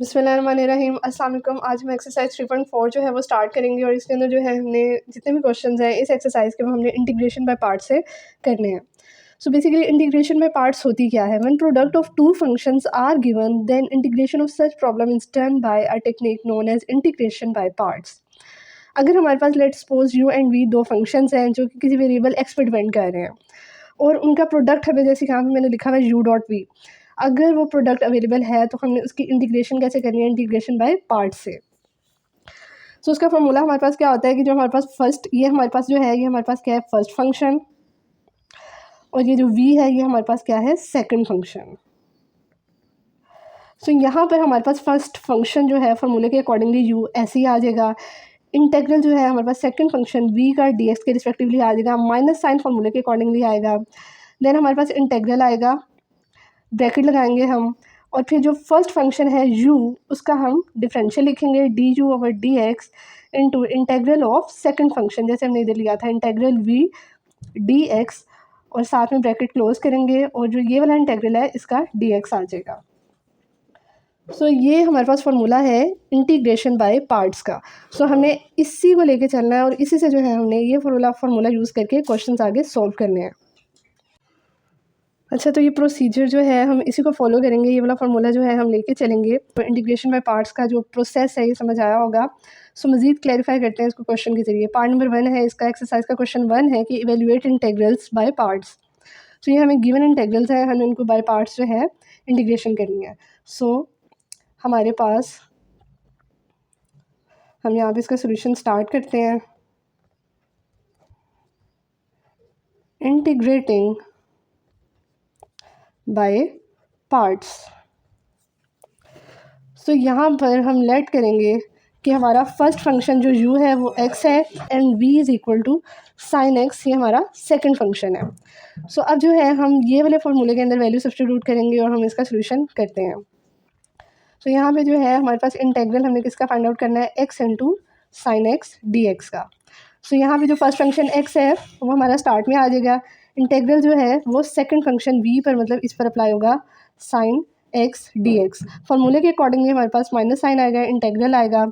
बिस्मिल्लाहिर्रहमानिर्रहीम। अस्सलाम वालेकुम। आज हम एक्सरसाइज 3.4 जो है वो स्टार्ट करेंगे और इसके अंदर जो है हमने जितने भी क्वेश्चंस हैं इस एक्सरसाइज के वो हमने इंटीग्रेशन बाय पार्ट्स से करने हैं। So basically integration by parts होती क्या है? When product of two functions are given then integration of such problem is done by a technique known as integration by parts. अगर हमारे पास let's suppose U and V दो functions हैं जो कि किसी वेरिएबल एक्स पर डिपेंड कर रहे हैं और उनका प्रोडक्ट हमें जैसे यहाँ पे मैंने लिखा हुआ है यू डॉट वी। अगर वो प्रोडक्ट अवेलेबल है तो हमने उसकी इंटीग्रेशन कैसे करनी है? इंटीग्रेशन बाय पार्ट से। सो उसका फॉर्मूला हमारे पास क्या होता है कि जो हमारे पास फर्स्ट ये हमारे पास जो है ये हमारे पास क्या है? First function. और ये जो वी है ये हमारे पास क्या है? Second function. सो यहाँ पर हमारे पास फर्स्ट फंक्शन जो है फॉर्मूले के अकॉर्डिंगली यू ऐसे ही आ जाएगा। इंटेग्रल जो है हमारे पास सेकंड फंक्शन वी का डी एक्स के रिस्पेक्टिवली आ जाएगा, माइनस साइन फॉर्मूले के अकॉर्डिंगली आएगा। देन हमारे पास इंटेग्रल आएगा, ब्रैकेट लगाएंगे हम, और फिर जो फर्स्ट फंक्शन है u उसका हम डिफरेंशियल लिखेंगे D you over D x into integral of second function, जैसे हमने इधर लिया था इंटेग्रल v डी एक्स, और साथ में ब्रैकेट क्लोज करेंगे और जो ये वाला इंटेग्रल है इसका डी एक्स आ जाएगा। सो ये हमारे पास फार्मूला है इंटीग्रेशन बाय पार्ट्स का। सो हमें इसी को लेके चलना है और इसी से जो है हमने ये फार्मूला यूज़ करके क्वेश्चंस आगे सॉल्व करने हैं। अच्छा, तो ये प्रोसीजर जो है हम इसी को फॉलो करेंगे, ये वाला फार्मूला जो है हम लेके चलेंगे। तो इंटीग्रेशन बाय पार्ट्स का जो प्रोसेस है ये समझ आया होगा। सो मज़ीद क्लैरिफाई करते हैं इसको क्वेश्चन के ज़रिए। पार्ट नंबर 1 है इसका, एक्सरसाइज का क्वेश्चन 1 है कि इवेल्युएट इंटेग्रल्स बाय पार्ट्स। तो ये हमें गिवन इंटेग्रल्स हैं, हमें इनको बाय पार्ट्स जो है इंटीग्रेशन करनी है। सो हमारे पास हम यहाँ पे इसका सोल्यूशन स्टार्ट करते हैं। Integrating by parts. सो यहाँ पर हम लेट करेंगे कि हमारा फर्स्ट फंक्शन जो u है वो x है and v is equal to sine x, ये हमारा सेकंड फंक्शन है। सो अब जो है हम ये वाले फार्मूले के अंदर वैल्यू सब्स्टिट्यूट करेंगे और हम इसका सोल्यूशन करते हैं। सो यहाँ पे जो है हमारे पास इंटेग्रल हमने किसका फाइंड आउट करना है? x into sine x d x का। सो यहाँ पे जो फर्स्ट फंक्शन x है वो हमारा स्टार्ट में आ जाएगा। इंटेग्रल जो है वो सेकंड फंक्शन v पर, मतलब इस पर अप्लाई होगा, साइन एक्स डी एक्स। फॉर्मूले के अकॉर्डिंगली हमारे पास माइनस साइन आएगा, इंटेग्रल आएगा,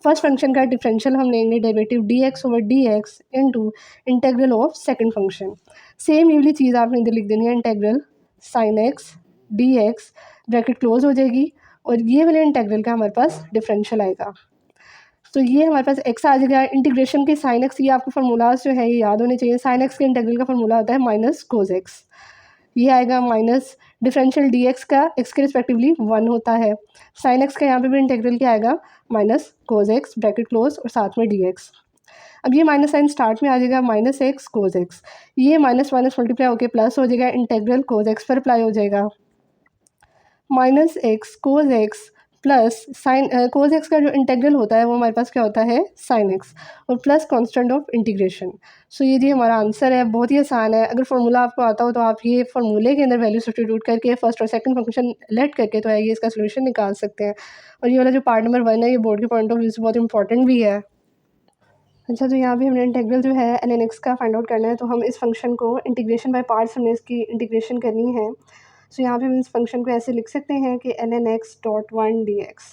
फर्स्ट फंक्शन का डिफरेंशियल हम लेंगे derivative D x over D x into integral of second function. Same ये वाली चीज़ आपने इधर लिख देनी है, integral sine x d x, bracket close हो जाएगी और ये वाले इंटेग्रल का हमारे पास डिफरेंशियल आएगा। तो ये हमारे पास x आ जाएगा। इंटीग्रेशन के साइन एक्स, ये आपको फार्मूलाज जो है ये याद होने चाहिए। साइन एक्स के इंटीग्रल का फार्मूला होता है माइनस कोज एक्स, ये आएगा माइनस डिफरेंशियल डी एक्स का x के रिस्पेक्टिवली 1 होता है। साइन एक्स का यहाँ पे भी इंटीग्रल क्या आएगा? Minus cos x, bracket close और साथ में डी एक्स। अब ये माइनस साइन स्टार्ट में आ जाएगा, माइनस एक्स कोज एक्स, ये माइनस माइनस मल्टीप्लाई होकर प्लस हो जाएगा, इंटीग्रल कोज एक्स पर अप्लाई हो जाएगा, minus x cos x plus sign cos x का जो इंटीग्रल होता है वो हमारे पास क्या होता है? साइन एक्स, और प्लस कांस्टेंट ऑफ इंटीग्रेशन। सो ये जी हमारा आंसर है, बहुत ही आसान है। अगर फार्मूला आपको आता हो तो आप ये फार्मूले के अंदर वैल्यू सब्स्टिट्यूट करके फर्स्ट और सेकंड फंक्शन लेट करके तो है ये इसका सोल्यूशन निकाल सकते हैं। और ये वाला जो पार्ट नंबर 1 है ये बोर्ड के पॉइंट ऑफ व्यू से बहुत इंपॉर्टेंट भी है। अच्छा, तो यहाँ पे हमने इंटीग्रल जो है एन एन एक्स का फाइंड आउट करना है, तो हम इस फंक्शन को इंटीग्रेशन बाय पार्ट्स हमने इसकी इंटीग्रेशन करनी है। सो यहाँ पे हम इस फंक्शन को ऐसे लिख सकते हैं कि n n x dot 1 d x,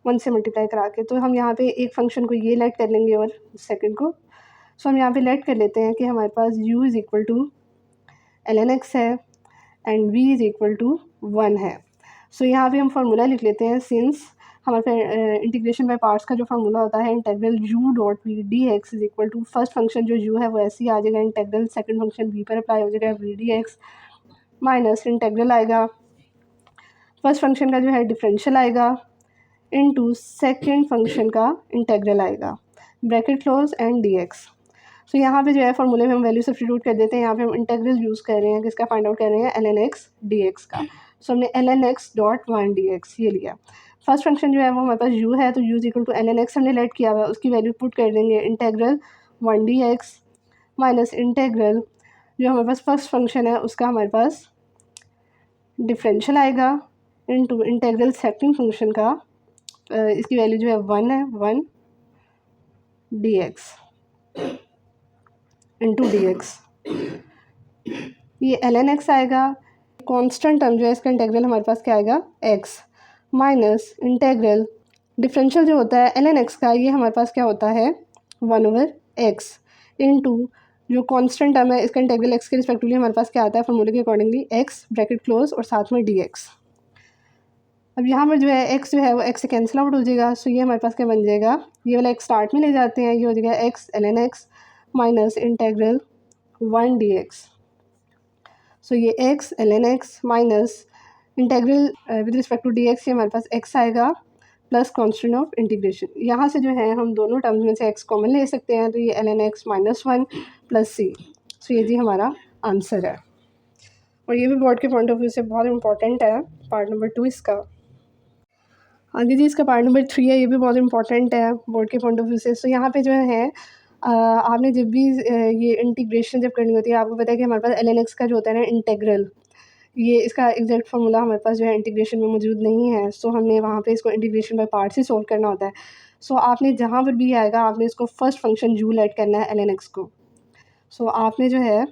1 से मल्टीप्लाई करा के। तो हम यहाँ पे एक फंक्शन को ये लेट कर लेंगे और सेकंड को। सो हम यहाँ पे लेट कर लेते हैं कि हमारे पास u is equal to l n x है and v is equal to 1 है। सो यहाँ पे हम फार्मूला लिख लेते हैं, सिंस हमारे इंटीग्रेशन बाय पार्ट्स का जो फार्मूला होता है integral u dot v d x is equal to first function जो u है वो ऐसे ही आ जाएगा, इंटेग्रल सेकंड फंक्शन v पर अप्लाई हो जाएगा v d x, minus integral आएगा, फर्स्ट फंक्शन का जो है डिफरेंशियल आएगा इनटू सेकंड फंक्शन का इंटेग्रल आएगा, bracket close and d x. So यहाँ पे जो है फार्मूले में हम वैल्यू सब्स्टिट्यूट कर देते हैं। यहाँ पे हम इंटेग्रल यूज़ कर रहे हैं, किसका फाइंड आउट कर रहे हैं? L n x d x का। सो हमने l n x dot 1 d x ये लिया। फर्स्ट फंक्शन जो है वो हमारे पास u है, तो u is equal to l n x हमने लेट किया हुआ है, उसकी वैल्यू पुट कर देंगे, integral 1 d x minus integral जो हमारे पास फर्स्ट फंक्शन है उसका हमारे पास डिफरेंशियल आएगा इनटू इंटेग्रल सेकंड फंक्शन का, इसकी वैल्यू जो है 1 है, 1 d x into d x, ये एल एन एक्स आएगा। कांस्टेंट टर्म जो है इसका इंटीग्रल हमारे पास क्या आएगा? x माइनस इंटेग्रल डिफरेंशियल जो होता है ln x का, ये हमारे पास क्या होता है 1/x इनटू जो कांस्टेंट टर्म है इसका इंटेग्रल x के रिस्पेक्टिवली हमारे पास क्या आता है फॉर्मूले के अकॉर्डिंगली x ब्रैकेट क्लोज और साथ में dx। अब यहाँ पर जो है x जो है वो x से कैंसिल आउट हो जाएगा। सो ये हमारे पास क्या बन जाएगा, ये वाला x स्टार्ट में ले जाते हैं, ये हो जाएगा x ln x minus integral 1 dx। So ये x ln x minus integral with respect to dx, ये हमारे पास x आएगा प्लस कांस्टेंट ऑफ इंटीग्रेशन। यहाँ से जो है हम दोनों टर्म्स में से x कॉमन ले सकते हैं, तो ये ln x minus 1 plus c। सो ये जी हमारा आंसर है, और ये भी बोर्ड के पॉइंट ऑफ व्यू से बहुत इंपॉर्टेंट है पार्ट नंबर 2 इसका। आगे जी इसका पार्ट नंबर 3 है, ये भी बहुत इंपॉर्टेंट है बोर्ड के पॉइंट ऑफ व्यू से। सो यहाँ पे जो है आपने जब भी ये इंटीग्रेशन जब करनी होती है, आपको पता है कि हमारे पास ln x का जो होता है ना इंटेग्रल, ये इसका एग्जैक्ट फार्मूला हमारे पास जो है इंटीग्रेशन में मौजूद नहीं है। सो हमने वहाँ पे इसको integration by parts he solve करना होता है। सो आपने जहाँ पर भी आएगा आपने इसको फर्स्ट फंक्शन यू लेट करना है ln x को। सो आपने जो है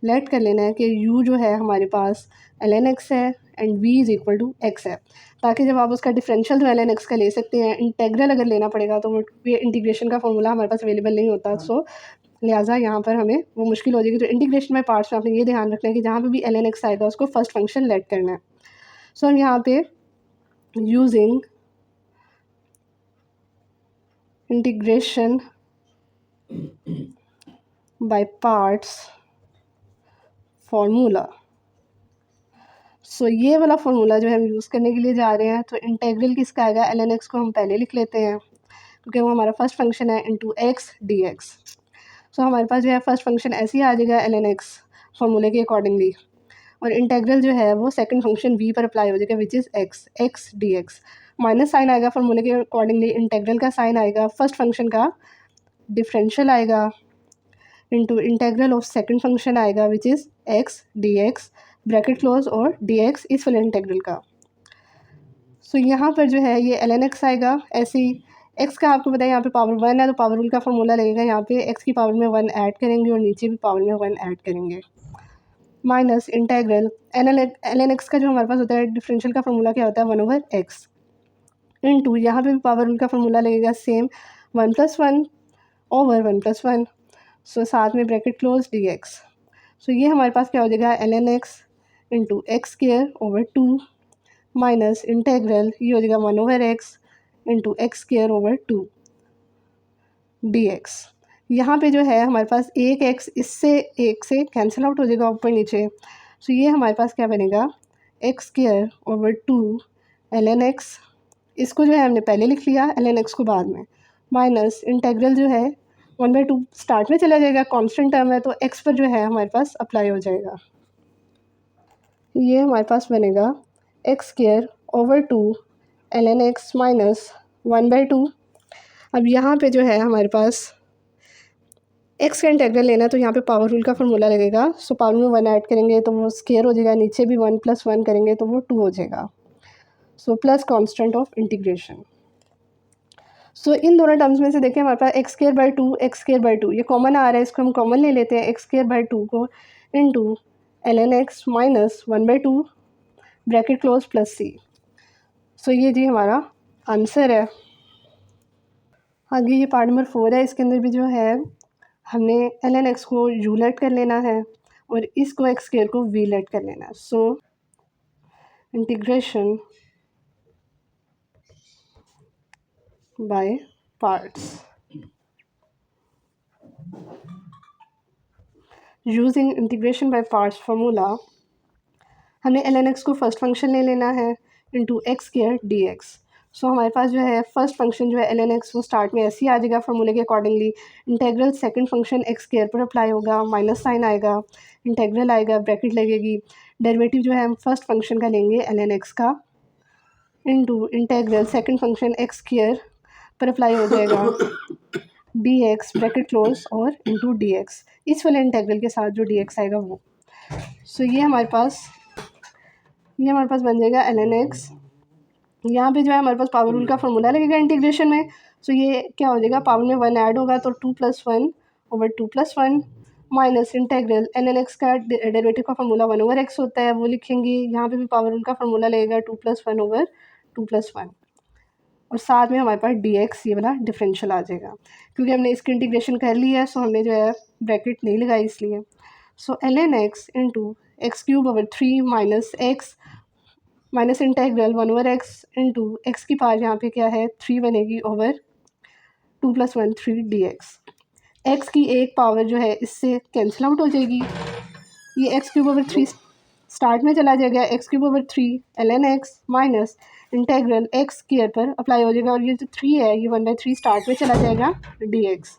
लेट कर लेना है कि u जो है हमारे पास ln x है and v is equal to x है, ताकि जब आप उसका डिफरेंशियल जो ln x का ले सकते हैं, इंटेग्रल अगर लेना पड़ेगा तो वो ये इंटीग्रेशन का फॉर्मूला हमारे पास अवेलेबल नहीं होता। सो लिहाजा यहाँ पर हमें वो मुश्किल हो जाएगी। तो इंटीग्रेशन में पार्ट्स में आपने ये ध्यान रखना है कि जहाँ पे भी ln x आएगा उसको फर्स्ट फंक्शन लेट करना है। सो हम यहाँ पे using integration by parts formula, so ये वाला फार्मूला जो है हम यूज़ करने के लिए जा रहे हैं। तो इंटेग्रल किसका आएगा, ln x को हम पहले लिख लेते हैं क्योंकि वो हमारा फर्स्ट फंक्शन है इनटू x dx। सो हमारे पास जो है फर्स्ट फंक्शन ऐसे ही आ जाएगा ln x फार्मूले के अकॉर्डिंगली, और इंटेग्रल जो है वो सेकंड फंक्शन v पर अप्लाई हो जाएगा which is x dx। Minus sign आएगा फार्मूले के अकॉर्डिंगली, इंटेग्रल का साइन आएगा फर्स्ट फंक्शन का डिफरेंशियल आएगा into integral of second function आएगा which is x dx bracket close और dx इस वाले इंटेग्रल का। सो यहाँ पर जो है ये ln x आएगा ऐसे ही। x का आपको पता है यहाँ पे पावर 1 है तो पावर रूल का फॉर्मूला लगेगा, यहाँ पे x की पावर में 1 ऐड करेंगे और नीचे भी पावर में 1 ऐड करेंगे माइनस इंटेग्रल ln x का जो हमारे पास होता है डिफरेंशियल का फॉर्मूला क्या होता है 1/x इनटू यहाँ पे भी पावर रूल का फॉर्मूला लगेगा सेम 1 + 1 ओवर 1 + 1। सो साथ में ब्रैकेट क्लोज dx। सो ये हमारे पास क्या हो जाएगा ln x into x² 2 minus integral ये हो जाएगा 1/x इंटू x² 2 dx। यहाँ पे जो है हमारे पास एक x इससे एक से कैंसिल आउट हो जाएगा ऊपर नीचे। सो ये हमारे पास क्या बनेगा x² 2 ln x, इसको जो है हमने पहले लिख लिया ln x को बाद में, माइनस इंटेग्रल जो है 1/2 स्टार्ट में चला जाएगा, कांस्टेंट टर्म है तो x पर जो है हमारे पास अप्लाई हो जाएगा। ये हमारे पास बनेगा x² 2 ln x माइनस 1/2। अब यहाँ पे जो है हमारे पास x का इंटेग्रल लेना है तो यहाँ पे पावर रूल का फॉर्मूला लगेगा। सो पावर में 1 ऐड करेंगे तो वो स्क्वायर हो जाएगा, नीचे भी 1 + 1 करेंगे तो वो 2 हो जाएगा। So plus constant of integration. So इन दोनों टर्म्स में से देखिए हमारे पास x² 2 ये कॉमन आ रहा है, इसको हम कॉमन ले लेते हैं x² 2 को into ln x minus 1/2 bracket close plus c। सो ये जी हमारा आंसर है। आगे ये पार्ट नंबर 4 है, इसके अंदर भी जो है हमने ln x को u लेट कर लेना है और इसको x² को v लेट कर लेना है। So integration by parts using integration by parts formula, हमने ln x को फर्स्ट फंक्शन ले लेना है इनटू x² dx। सो हमारे पास जो है फर्स्ट फंक्शन जो है ln x वो स्टार्ट में ऐसे ही आ जाएगा फार्मूले के accordingly, integral second function x² पर अप्लाई होगा, माइनस साइन आएगा, इंटेग्रल आएगा, ब्रैकेट लगेगी, डेरिवेटिव जो है हम फर्स्ट फंक्शन का लेंगे ln x का into integral second function x² पर अप्लाई हो जाएगा dx ब्रैकेट क्लोज और इनटू dx इस वाले इंटेग्रल के साथ जो dx आएगा वो। सो ये हमारे पास बन जाएगा ln x। यहाँ पे जो है हमारे पास पावर रूल का फॉर्मूला लगेगा इंटीग्रेशन में। सो ये क्या हो जाएगा, पावर में 1 ऐड होगा तो 2 + 1 over 2 + 1 minus integral n n x का डेरिवेटिव का फार्मूला 1/x होता है, वो लिखेंगे। यहाँ पे भी पावर रूल का फार्मूला लगेगा 2+1/2+1, और साथ में हमारे पास dx ये वाला डिफरेंशियल आ जाएगा। क्योंकि हमने इसकी इंटीग्रेशन कर ली है, सो हमने जो है ब्रैकेट नहीं लगाई इसलिए। सो ln x into x³/3 minus x minus integral 1/x into x की पावर यहाँ पे क्या है 3 बनेगी ओवर 2+1 3 dx। x की एक पावर जो है इससे कैंसिल आउट हो जाएगी, ये x³/3 स्टार्ट में चला जाएगा, x³/3 ln x minus integral x square पर अप्लाई हो जाएगा, और ये जो 3 है ये 1/3 स्टार्ट में चला जाएगा dx।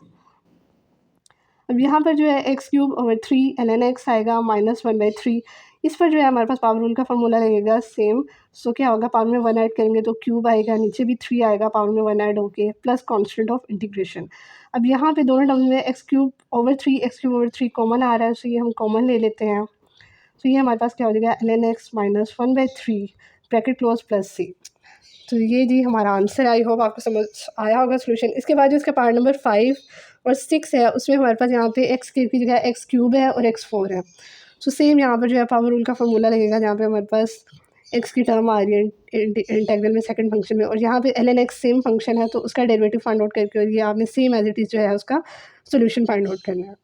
अब यहाँ पर जो है x³/3 ln x आएगा माइनस 1/3, इस पर जो है हमारे पास पावर रूल का फार्मूला लगेगा सेम। सो क्या होगा, पावर में 1 ऐड करेंगे तो क्यूब आएगा, नीचे भी 3 आएगा पावर में 1 ऐड होके, प्लस कांस्टेंट ऑफ इंटीग्रेशन। अब यहाँ पे दोनों टर्म में x³/3 कॉमन आ रहा है, सो ये हम कॉमन ले लेते हैं। तो ये हमारे पास क्या हो जाएगा ln x minus 1/3 bracket close plus c। तो ये जी हमारा आंसर। आई होप आपको समझ आया होगा सोल्यूशन। इसके बाद जो इसका पार्ट नंबर 5 और 6 है, उसमें हमारे पास यहाँ पे x³ की जगह x³ है और x4 है। सो सेम यहाँ पर जो है पावर रूल का फार्मूला लगेगा, जहाँ पे हमारे पास x की टर्म आ रही है इंटेग्रल में सेकंड फंक्शन में, और यहाँ पे ln x सेम फंक्शन है, तो उसका डेरिवेटिव फाइंड आउट करके और ये आपने सेम एज इट इज़ जो है उसका सोल्यूशन फाइंड आउट करना है।